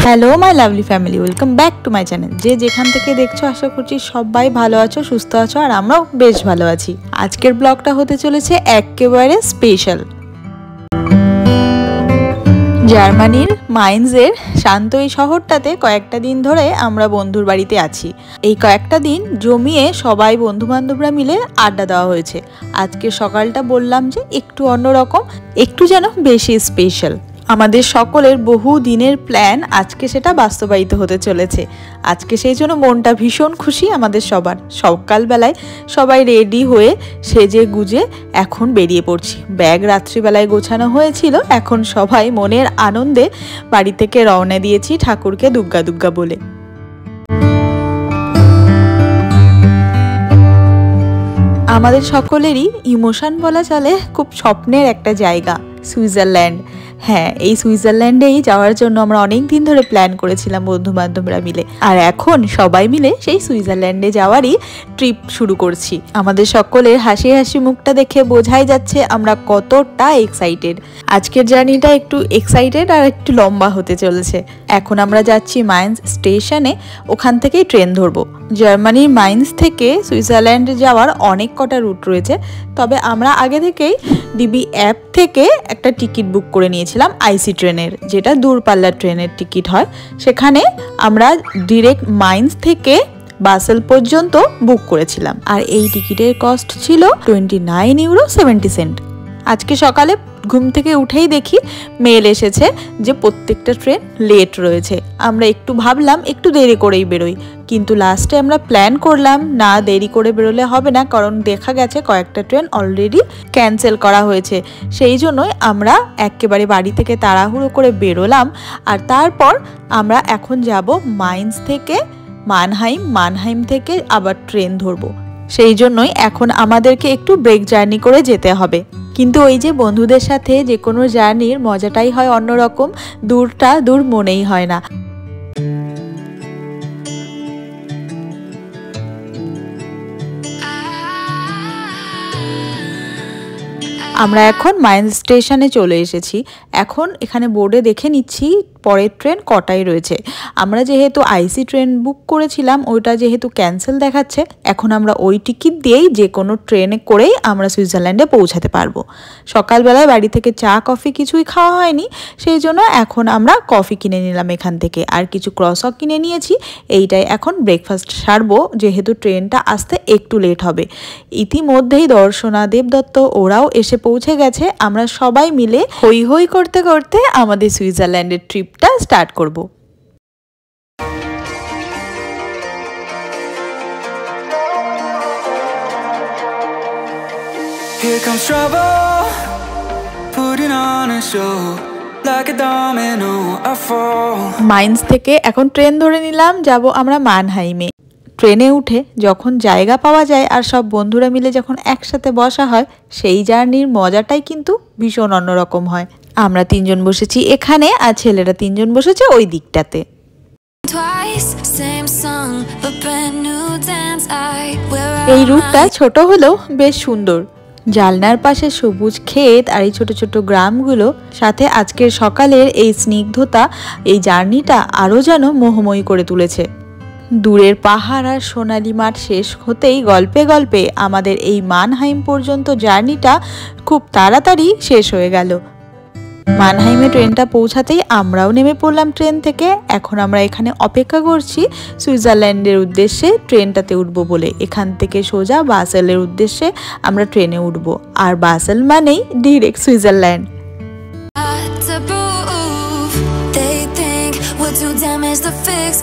Hello my lovely family, welcome back to my channel. যে যেখান থেকে দেখছো আশা করছি সবাই ভালো আছো, সুস্থ আছো, আর আমরাও বেশ ভালো আছি। আজকের ব্লগটা হতে চলেছে একেবারে স্পেশাল। জার্মানির মাইন্সের শান্ত এই শহরটাতে কয়েকটা দিন ধরে আমরা বন্ধুর বাড়িতে আছি। এই কয়েকটা দিন জমিয়ে সবাই বন্ধু বান্ধবরা মিলে আড্ডা দেওয়া হয়েছে। আজকে সকালটা বললাম যে একটু অন্যরকম, একটু যেন বেশি স্পেশাল। আমাদের সকলের বহু দিনের প্ল্যান আজকে সেটা বাস্তবায়িত হতে চলেছে। আজকে সেই জন্য মনটা ভীষণ খুশি আমাদের সবার। সকালবেলায় সবাই রেডি হয়ে সেজে গুজে এখন বেরিয়ে পড়ছি। ব্যাগ রাত্রিবেলায় গোছানো হয়েছিল, এখন সবাই মনের আনন্দে বাড়ি থেকে রওনা দিয়েছি ঠাকুরকে দুর্গা দুর্গা বলে। আমাদের সকলেরই ইমোশন বলা চলে, খুব স্বপ্নের একটা জায়গা সুইজারল্যান্ড। হ্যাঁ, এই সুইজারল্যান্ডেই যাওয়ার জন্য আমরা অনেক দিন ধরে প্ল্যান করেছিলাম বন্ধু বান্ধবরা মিলে, আর এখন সবাই মিলে সেই সুইজারল্যান্ডে যাওয়ারই ট্রিপ শুরু করছি। আমাদের সকলের হাসি হাসি মুখটা দেখে বোঝাই যাচ্ছে আমরা কতটা এক্সাইটেড। আজকের জার্নিটা একটু এক্সাইটেড আর একটু লম্বা হতে চলেছে। এখন আমরা যাচ্ছি মাইন্স স্টেশনে, ওখান থেকেই ট্রেন ধরবো। জার্মানির মাইন্স থেকে সুইজারল্যান্ড যাওয়ার অনেক কটা রুট রয়েছে, তবে আমরা আগে থেকেই ডিবি অ্যাপ থেকে একটা টিকিট বুক করে নিয়েছিলাম আইসি ট্রেনের, যেটা দূরপাল্লার ট্রেনের টিকিট হয়। সেখানে আমরা ডিরেক্ট মাইন্স থেকে বাসেল পর্যন্ত বুক করেছিলাম, আর এই টিকিটের কস্ট ছিল 29 ইউরো 70 সেন্ট। আজকে সকালে ঘুম থেকে উঠেই দেখি মেল এসেছে যে প্রত্যেকটা ট্রেন লেট রয়েছে। আমরা একটু ভাবলাম একটু দেরি করেই বেরোই, কিন্তু লাস্টে আমরা প্ল্যান করলাম না, দেরি করে বেরোলে হবে না, কারণ দেখা গেছে কয়েকটা ট্রেন অলরেডি ক্যান্সেল করা হয়েছে। সেই জন্যই আমরা একেবারে বাড়ি থেকে তাড়াহুড়ো করে বেরোলাম। আর তারপর আমরা এখন যাব মাইন্স থেকে মানহাইম, মানহাইম থেকে আবার ট্রেন ধরবো। সেই জন্যই এখন আমাদেরকে একটু ব্রেক জার্নি করে যেতে হবে। কিন্তু ওই যে বন্ধুদের সাথে যে কোনো জার্নির মজাটাই হয় অন্যরকম, দূরটা দূর মনেই হয় না। আমরা এখন মাইন্স স্টেশনে চলে এসেছি। এখন এখানে বোর্ডে দেখে নিচ্ছি পরের ট্রেন কটায় রয়েছে। আমরা যেহেতু আইসি ট্রেন বুক করেছিলাম, ওইটা যেহেতু ক্যান্সেল দেখাচ্ছে, এখন আমরা ওই টিকিট দিয়েই যে কোনো ট্রেনে করেই আমরা সুইজারল্যান্ডে পৌঁছাতে পারবো। সকালবেলায় বাড়ি থেকে চা কফি কিছুই খাওয়া হয়নি, সেই জন্য এখন আমরা কফি কিনে নিলাম এখান থেকে, আর কিছু ক্রসক কিনে নিয়েছি। এইটাই এখন ব্রেকফাস্ট সারবো, যেহেতু ট্রেনটা আসতে একটু লেট হবে। ইতিমধ্যেই দর্শনা, দেবদত্ত ওরাও এসে পৌঁছে গেছে। আমরা সবাই মিলে হই হই করতে করতে আমাদের সুইজারল্যান্ডের ট্রিপটা স্টার্ট করব। Here comes trouble, putting on a show, like a domino, I fall. Mines থেকে এখন ট্রেন ধরে নিলাম, যাব আমরা মানহাইমে। ট্রেনে উঠে যখন জায়গা পাওয়া যায় আর সব বন্ধুরা মিলে যখন একসাথে বসা হয়, সেই জার্নির মজাটাই কিন্তু ভীষণ অন্যরকম হয়। আমরা তিনজন বসেছি এখানে, আর ছেলেরা তিনজন বসেছে ওই দিকটাতে। এই রুটটা ছোট হলেও বেশ সুন্দর। জালনার পাশে সবুজ ক্ষেত আর এই ছোট ছোট গ্রামগুলো, সাথে আজকের সকালের এই স্নিগ্ধতা এই জার্নিটা আরও যেন মোহময়ী করে তুলেছে। দূরের পাহাড় আর সোনালি মাঠ শেষ হতেই গল্পে গল্পে আমাদের এই মানহাইম পর্যন্ত জার্নিটা খুব তাড়াতাড়ি শেষ হয়ে গেল। মানহাইমে ট্রেনটা পৌঁছাতেই আমরাও নেমে পড়লাম ট্রেন থেকে। এখন আমরা এখানে অপেক্ষা করছি সুইজারল্যান্ডের উদ্দেশ্যে ট্রেনটাতে উঠবো বলে। এখান থেকে সোজা বাসেলের উদ্দেশ্যে আমরা ট্রেনে উঠবো, আর বাসেল মানেই ডিরেক্ট সুইজারল্যান্ড।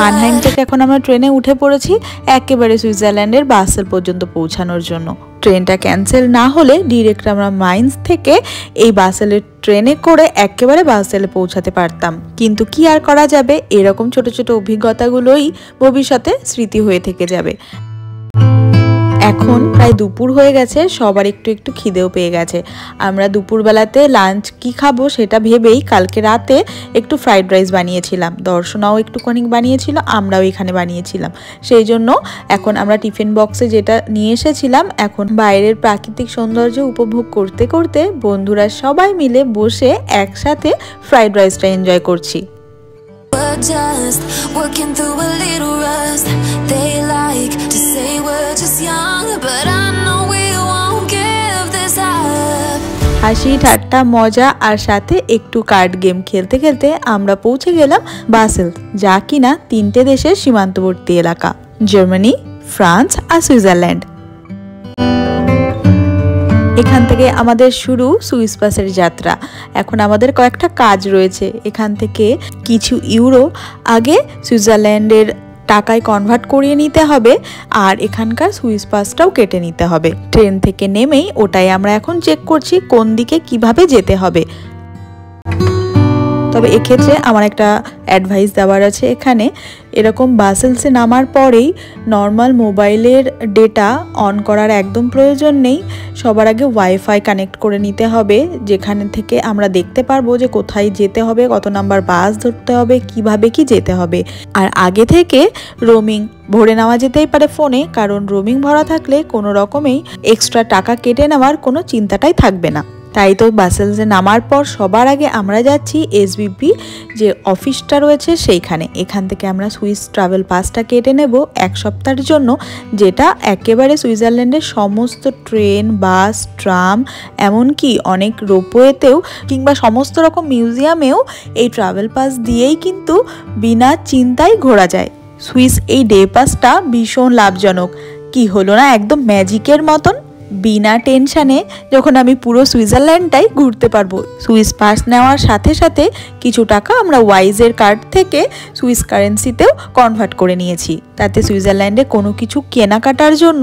মানহাইম থেকে এখন আমরা ট্রেনে উঠে পড়েছি একেবারে সুইজারল্যান্ডের বাসেল পর্যন্ত পৌঁছানোর জন্য। ট্রেনটা ক্যান্সেল না হলে ডিরেক্ট আমরা মাইন্স থেকে এই বাসেলের ট্রেনে করে একেবারে বাসেলে পৌঁছাতে পারতাম, কিন্তু কি আর করা যাবে, এরকম ছোট ছোট অভিজ্ঞতাগুলোই ভবিষ্যতে স্মৃতি হয়ে থেকে যাবে। এখন প্রায় দুপুর হয়ে গেছে, সবার একটু একটু খিদেও পেয়ে গেছে। আমরা দুপুরবেলাতে লাঞ্চ কি খাবো সেটা ভেবেই কালকে রাতে একটু ফ্রাইড রাইস বানিয়েছিলাম। দর্শনাও একটুখানি বানিয়েছিল, আমরাও এখানে বানিয়েছিলাম। সেই জন্য এখন আমরা টিফিন বক্সে যেটা নিয়ে এসেছিলাম, এখন বাইরের প্রাকৃতিক সৌন্দর্য উপভোগ করতে করতে বন্ধুরা সবাই মিলে বসে একসাথে ফ্রাইড রাইসটা এনজয় করছি। We're just working through a little rust. They like to say we're just young, but I know we won't give this up. হাসি ঠাট্টা মজা আর সাথে একটু কার্ড গেম খেলতে খেলতে আমরা পৌঁছে গেলাম বাসেল, যা কিনা 3টে দেশের সীমান্তবর্তী এলাকা, জার্মানি, ফ্রান্স আর সুইজারল্যান্ড। এখান থেকে আমাদের শুরু সুইস বাসের যাত্রা। এখন আমাদের কয়েকটা কাজ রয়েছে। এখান থেকে কিছু ইউরো আগে সুইজারল্যান্ডের টাকায় কনভার্ট করিয়ে নিতে হবে, আর এখানকার সুইস পাসটাও কেটে নিতে হবে। ট্রেন থেকে নেমেই ওটাই আমরা এখন চেক করছি কোন দিকে কিভাবে যেতে হবে। তবে এক্ষেত্রে আমার একটা অ্যাডভাইস দেওয়ার আছে। এখানে এরকম বাসেলসে নামার পরেই নর্মাল মোবাইলের ডেটা অন করার একদম প্রয়োজন নেই। সবার আগে ওয়াইফাই কানেক্ট করে নিতে হবে, যেখানে থেকে আমরা দেখতে পারবো যে কোথায় যেতে হবে, কত নাম্বার বাস ধরতে হবে, কিভাবে কি যেতে হবে। আর আগে থেকে রোমিং ভরে নেওয়া যেতেই পারে ফোনে, কারণ রোমিং ভরা থাকলে কোনো রকমেই এক্সট্রা টাকা কেটে নেওয়ার কোনো চিন্তাটাই থাকবে না। তাই তো বাসেলসে নামার পর সবার আগে আমরা যাচ্ছি এসবিপি যে অফিসটা রয়েছে সেইখানে। এখান থেকে আমরা সুইস ট্রাভেল পাসটা কেটে নেব 1 সপ্তাহের জন্য, যেটা একেবারে সুইজারল্যান্ডের সমস্ত ট্রেন, বাস, ট্রাম, এমনকি অনেক রোপওয়েতেও কিংবা সমস্ত রকম মিউজিয়ামেও এই ট্রাভেল পাস দিয়েই কিন্তু বিনা চিন্তায় ঘোরা যায়। সুইস এই ডে পাসটা ভীষণ লাভজনক। কি হলো না একদম ম্যাজিকের মতন, বিনা টেনশানে যখন আমি পুরো সুইজারল্যান্ডটাই ঘুরতে পারবো। সুইস পাস নেওয়ার সাথে সাথে কিছু টাকা আমরা ওয়াইজের কার্ড থেকে সুইস কারেন্সিতেও কনভার্ট করে নিয়েছি, তাতে সুইজারল্যান্ডে কোনো কিছু কেনাকাটার জন্য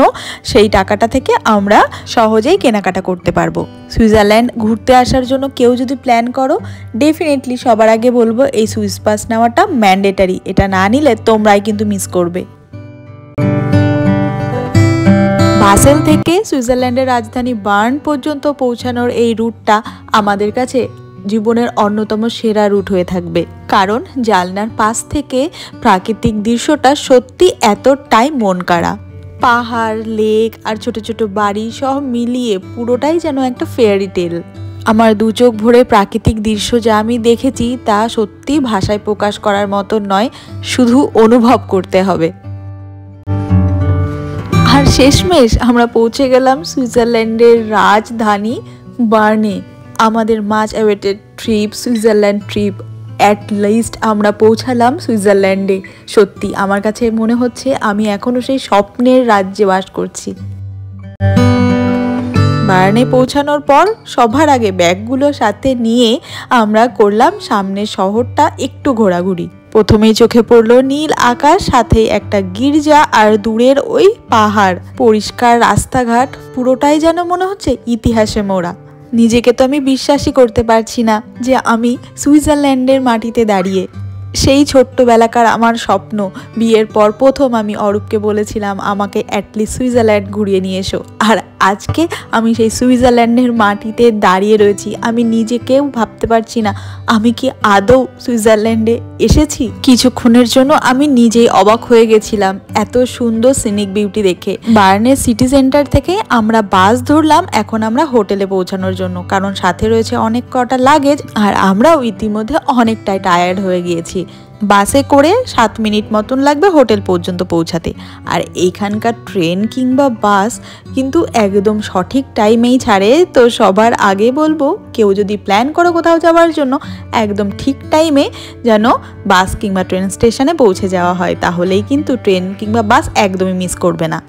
সেই টাকাটা থেকে আমরা সহজেই কেনাকাটা করতে পারবো। সুইজারল্যান্ড ঘুরতে আসার জন্য কেউ যদি প্ল্যান করো, ডেফিনেটলি সবার আগে বলবো এই সুইস পাস নেওয়াটা ম্যান্ডেটারি। এটা না নিলে তোমরাই কিন্তু মিস করবে। বাসেল থেকে সুইজারল্যান্ডের রাজধানী বার্ন পর্যন্ত পৌঁছানোর এই রুটটা আমাদের কাছে জীবনের অন্যতম সেরা রুট হয়ে থাকবে, কারণ জানলার পাশ থেকে প্রাকৃতিক দৃশ্যটা সত্যি এতটাই মন কাড়া। পাহাড়, লেক আর ছোট ছোট বাড়ি সব মিলিয়ে পুরোটাই যেন একটা ফেয়ারি টেল। আমার 2 চোখ ভরে প্রাকৃতিক দৃশ্য যা আমি দেখেছি তা সত্যি ভাষায় প্রকাশ করার মতো নয়, শুধু অনুভব করতে হবে। আর শেষমেশ আমরা পৌঁছে গেলাম সুইজারল্যান্ডের রাজধানী বার্নে। আমাদের much awaited trip, Switzerland trip, at least আমরা পৌঁছালাম সুইজারল্যান্ডে। সত্যি আমার কাছে মনে হচ্ছে আমি এখনো সেই স্বপ্নের রাজ্যে বাস করছি। বার্নে পৌঁছানোর পর সবার আগে ব্যাগগুলো সাথে নিয়ে আমরা করলাম সামনের শহরটা একটু ঘোরাঘুরি। প্রথমেই চোখে পড়লো নীল আকাশ, সাথে একটা গির্জা আর দূরের ওই পাহাড়, পরিষ্কার রাস্তাঘাট, পুরোটাই যেন মনে হচ্ছে ইতিহাসে মোড়া। নিজেকে তো আমি বিশ্বাসই করতে পারছি না যে আমি সুইজারল্যান্ডের মাটিতে দাঁড়িয়ে। সেই ছোট্টবেলাকার আমার স্বপ্ন, বিয়ের পর প্রথম আমি অরূপকে বলেছিলাম আমাকে অ্যাটলিস্ট সুইজারল্যান্ড ঘুরিয়ে নিয়ে এসো, আর আজকে আমি সেই সুইজারল্যান্ডের মাটিতে দাঁড়িয়ে রয়েছি। আমি নিজেকেও ভাবতে পারছি না আমি কি আদৌ সুইজারল্যান্ডে এসেছি। কিছুক্ষণের জন্য আমি নিজেই অবাক হয়ে গেছিলাম এত সুন্দর সিনিক বিউটি দেখে। বার্নের সিটি সেন্টার থেকে আমরা বাস ধরলাম এখন আমরা হোটেলে পৌঁছানোর জন্য, কারণ সাথে রয়েছে অনেক কটা লাগেজ আর আমরাও ইতিমধ্যে অনেকটাই টায়ার্ড হয়ে গিয়েছি। বাসে করে 7 মিনিট মতন লাগবে হোটেল পর্যন্ত পৌঁছাতে। আর এইখানকার ট্রেন কিংবা বাস কিন্তু একদম সঠিক টাইমেই ছাড়ে। তো সবার আগে বলবো কেউ যদি প্ল্যান করো কোথাও যাওয়ার জন্য, একদম ঠিক টাইমে যেন বাস কিংবা ট্রেন স্টেশনে পৌঁছে যাওয়া হয়, তাহলেই কিন্তু ট্রেন কিংবা বাস একদমই মিস করবে না।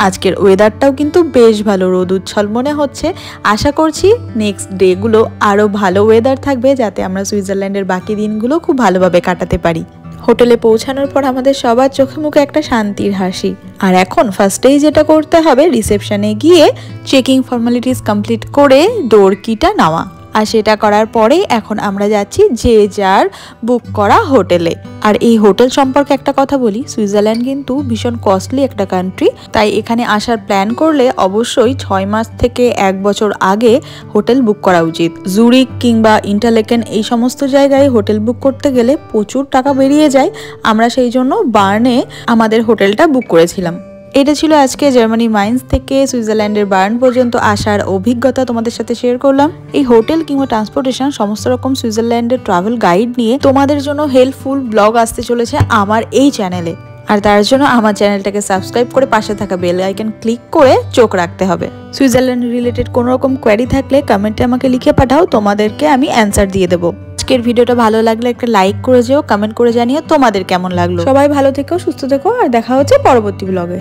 আজকের ওয়েদারটাও কিন্তু বেশ ভালো, রোদ উচ্ছল মনে হচ্ছে। আশা করছি নেক্সট ডেগুলো আরও ভালো ওয়েদার থাকবে, যাতে আমরা সুইজারল্যান্ডের বাকি দিনগুলো খুব ভালোভাবে কাটাতে পারি। হোটেলে পৌঁছানোর পর আমাদের সবার চোখে মুখে একটা শান্তির হাসি। আর এখন ফার্স্টেই যেটা করতে হবে, রিসেপশনে গিয়ে চেকিং ফর্মালিটিস কমপ্লিট করে ডোর কিটা নেওয়া। আর সেটা করার পরে এখন আমরা যাচ্ছি যে যার বুক করা হোটেলে। আর এই হোটেল সম্পর্কে একটা কথা বলি, সুইজারল্যান্ড কিন্তু ভীষণ কস্টলি একটা কান্ট্রি, তাই এখানে আসার প্ল্যান করলে অবশ্যই 6 মাস থেকে 1 বছর আগে হোটেল বুক করা উচিত। জুরিক কিংবা ইন্টারলেকেন এই সমস্ত জায়গায় হোটেল বুক করতে গেলে প্রচুর টাকা বেরিয়ে যায়। আমরা সেই জন্য বার্নে আমাদের হোটেলটা বুক করেছিলাম। এটা ছিল আজকে জার্মানি মাইন্স থেকে সুইজারল্যান্ডের বার্ন পর্যন্ত আসার অভিজ্ঞতা তোমাদের সাথে শেয়ার করলাম। এই হোটেল কিংবা ট্রান্সপোর্টেশন সমস্ত রকম সুইজারল্যান্ডের ট্রাভেল গাইড নিয়ে তোমাদের জন্য হেল্পফুল ব্লগ আসতে চলেছে আমার এই চ্যানেলে। আর তার জন্য আমার চ্যানেলটাকে সাবস্ক্রাইব করে পাশে থাকা বেল আইকন ক্লিক করে চোখ রাখতে হবে। সুইজারল্যান্ড রিলেটেড কোনো রকম কোয়েরি থাকলে কমেন্টে আমাকে লিখে পাঠাও, তোমাদেরকে আমি অ্যান্সার দিয়ে দেবো। আজকের ভিডিওটা ভালো লাগলে একটা লাইক করে যেও, কমেন্ট করে জানিও তোমাদের কেমন লাগলো। সবাই ভালো থেকো, সুস্থ থেকো, আর দেখা হচ্ছে পরবর্তী ব্লগে।